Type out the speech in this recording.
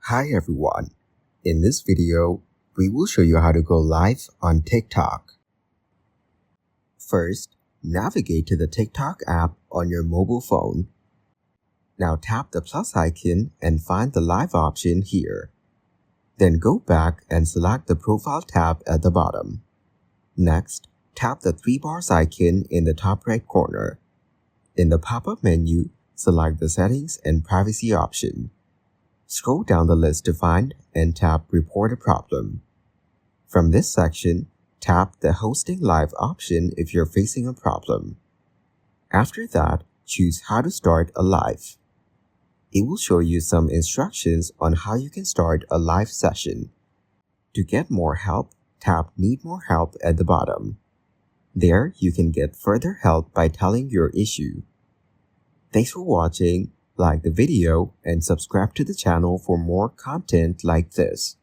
Hi everyone. In this video, we will show you how to go live on TikTok. First, navigate to the TikTok app on your mobile phone. Now tap the plus icon and find the live option here. Then go back and select the profile tab at the bottom. Next, tap the three bars icon in the top right corner. In the pop-up menu, select the settings and privacy option. Scroll down the list to find and tap Report a Problem. From this section, tap the Hosting Live option if you're facing a problem. After that, choose How to Start a Live. It will show you some instructions on how you can start a live session. To get more help, tap Need More Help at the bottom. There, you can get further help by telling your issue. Thanks for watching. Like the video and subscribe to the channel for more content like this.